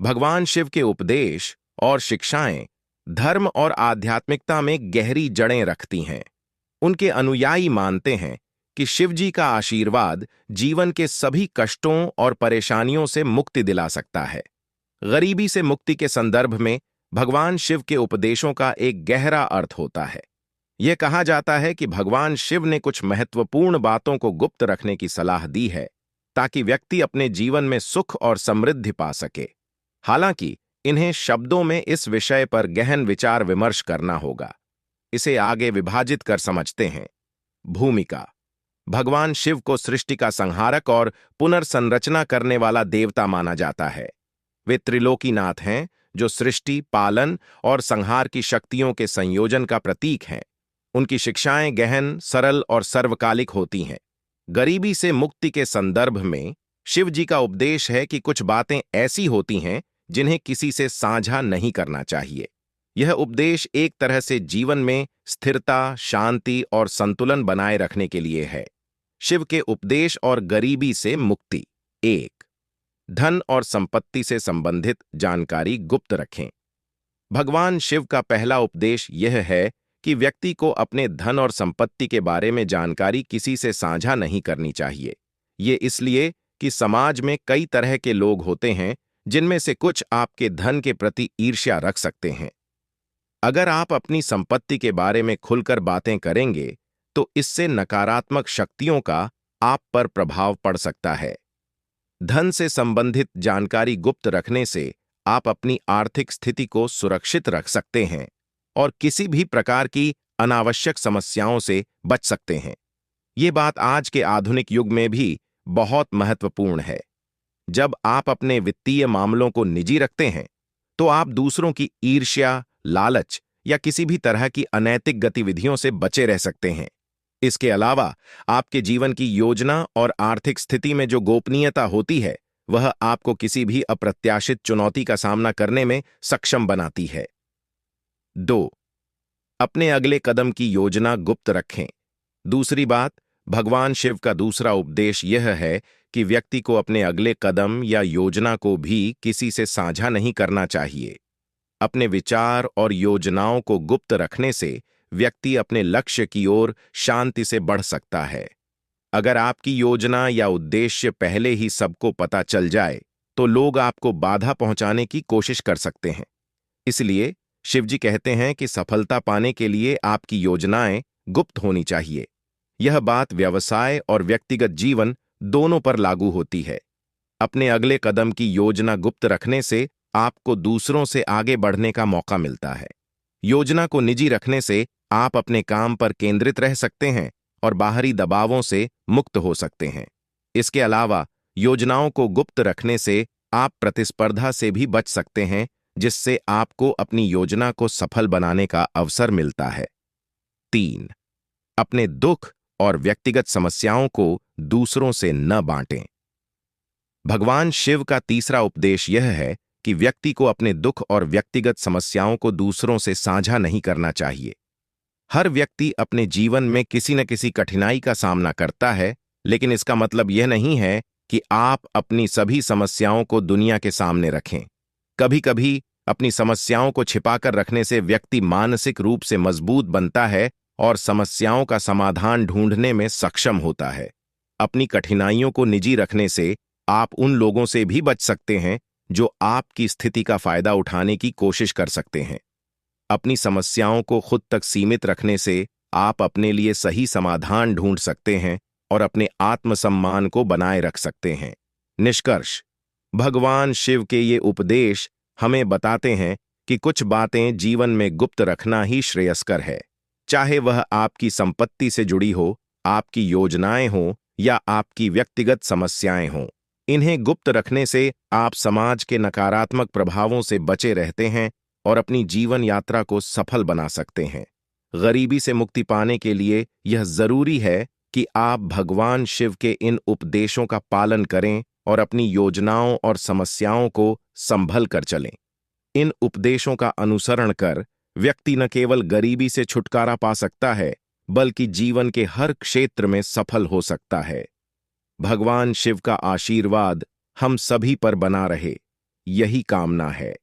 भगवान शिव के उपदेश और शिक्षाएं धर्म और आध्यात्मिकता में गहरी जड़ें रखती हैं। उनके अनुयायी मानते हैं कि शिव जी का आशीर्वाद जीवन के सभी कष्टों और परेशानियों से मुक्ति दिला सकता है। गरीबी से मुक्ति के संदर्भ में भगवान शिव के उपदेशों का एक गहरा अर्थ होता है। यह कहा जाता है कि भगवान शिव ने कुछ महत्वपूर्ण बातों को गुप्त रखने की सलाह दी है ताकि व्यक्ति अपने जीवन में सुख और समृद्धि पा सके। हालांकि इन्हें शब्दों में इस विषय पर गहन विचार विमर्श करना होगा। इसे आगे विभाजित कर समझते हैं। भूमिका। भगवान शिव को सृष्टि का संहारक और पुनर्संरचना करने वाला देवता माना जाता है। वे त्रिलोकीनाथ हैं जो सृष्टि, पालन और संहार की शक्तियों के संयोजन का प्रतीक हैं। उनकी शिक्षाएं गहन, सरल और सर्वकालिक होती हैं। गरीबी से मुक्ति के संदर्भ में शिव जी का उपदेश है कि कुछ बातें ऐसी होती हैं जिन्हें किसी से साझा नहीं करना चाहिए। यह उपदेश एक तरह से जीवन में स्थिरता, शांति और संतुलन बनाए रखने के लिए है। शिव के उपदेश और गरीबी से मुक्ति। 1. धन और संपत्ति से संबंधित जानकारी गुप्त रखें। भगवान शिव का पहला उपदेश यह है कि व्यक्ति को अपने धन और संपत्ति के बारे में जानकारी किसी से साझा नहीं करनी चाहिए। ये इसलिए कि समाज में कई तरह के लोग होते हैं जिनमें से कुछ आपके धन के प्रति ईर्ष्या रख सकते हैं। अगर आप अपनी संपत्ति के बारे में खुलकर बातें करेंगे तो इससे नकारात्मक शक्तियों का आप पर प्रभाव पड़ सकता है। धन से संबंधित जानकारी गुप्त रखने से आप अपनी आर्थिक स्थिति को सुरक्षित रख सकते हैं और किसी भी प्रकार की अनावश्यक समस्याओं से बच सकते हैं। ये बात आज के आधुनिक युग में भी बहुत महत्वपूर्ण है। जब आप अपने वित्तीय मामलों को निजी रखते हैं तो आप दूसरों की ईर्ष्या, लालच या किसी भी तरह की अनैतिक गतिविधियों से बचे रह सकते हैं। इसके अलावा आपके जीवन की योजना और आर्थिक स्थिति में जो गोपनीयता होती है वह आपको किसी भी अप्रत्याशित चुनौती का सामना करने में सक्षम बनाती है। 2. अपने अगले कदम की योजना गुप्त रखें। दूसरी बात, भगवान शिव का दूसरा उपदेश यह है कि व्यक्ति को अपने अगले कदम या योजना को भी किसी से साझा नहीं करना चाहिए। अपने विचार और योजनाओं को गुप्त रखने से व्यक्ति अपने लक्ष्य की ओर शांति से बढ़ सकता है। अगर आपकी योजना या उद्देश्य पहले ही सबको पता चल जाए तो लोग आपको बाधा पहुंचाने की कोशिश कर सकते हैं। इसलिए शिवजी कहते हैं कि सफलता पाने के लिए आपकी योजनाएं गुप्त होनी चाहिए। यह बात व्यवसाय और व्यक्तिगत जीवन दोनों पर लागू होती है। अपने अगले कदम की योजना गुप्त रखने से आपको दूसरों से आगे बढ़ने का मौका मिलता है। योजना को निजी रखने से आप अपने काम पर केंद्रित रह सकते हैं और बाहरी दबावों से मुक्त हो सकते हैं। इसके अलावा योजनाओं को गुप्त रखने से आप प्रतिस्पर्धा से भी बच सकते हैं, जिससे आपको अपनी योजना को सफल बनाने का अवसर मिलता है। 3. अपने दुख और व्यक्तिगत समस्याओं को दूसरों से न बांटें। भगवान शिव का तीसरा उपदेश यह है कि व्यक्ति को अपने दुख और व्यक्तिगत समस्याओं को दूसरों से साझा नहीं करना चाहिए। हर व्यक्ति अपने जीवन में किसी न किसी कठिनाई का सामना करता है, लेकिन इसका मतलब यह नहीं है कि आप अपनी सभी समस्याओं को दुनिया के सामने रखें। कभी कभी अपनी समस्याओं को छिपाकर रखने से व्यक्ति मानसिक रूप से मजबूत बनता है और समस्याओं का समाधान ढूंढने में सक्षम होता है। अपनी कठिनाइयों को निजी रखने से आप उन लोगों से भी बच सकते हैं जो आपकी स्थिति का फायदा उठाने की कोशिश कर सकते हैं। अपनी समस्याओं को खुद तक सीमित रखने से आप अपने लिए सही समाधान ढूंढ सकते हैं और अपने आत्मसम्मान को बनाए रख सकते हैं। निष्कर्ष, भगवान शिव के ये उपदेश हमें बताते हैं कि कुछ बातें जीवन में गुप्त रखना ही श्रेयस्कर है, चाहे वह आपकी संपत्ति से जुड़ी हो, आपकी योजनाएं हों या आपकी व्यक्तिगत समस्याएं हों। इन्हें गुप्त रखने से आप समाज के नकारात्मक प्रभावों से बचे रहते हैं और अपनी जीवन यात्रा को सफल बना सकते हैं। गरीबी से मुक्ति पाने के लिए यह जरूरी है कि आप भगवान शिव के इन उपदेशों का पालन करें और अपनी योजनाओं और समस्याओं को संभल कर चलें। इन उपदेशों का अनुसरण कर व्यक्ति न केवल गरीबी से छुटकारा पा सकता है, बल्कि जीवन के हर क्षेत्र में सफल हो सकता है। भगवान शिव का आशीर्वाद हम सभी पर बना रहे। यही कामना है।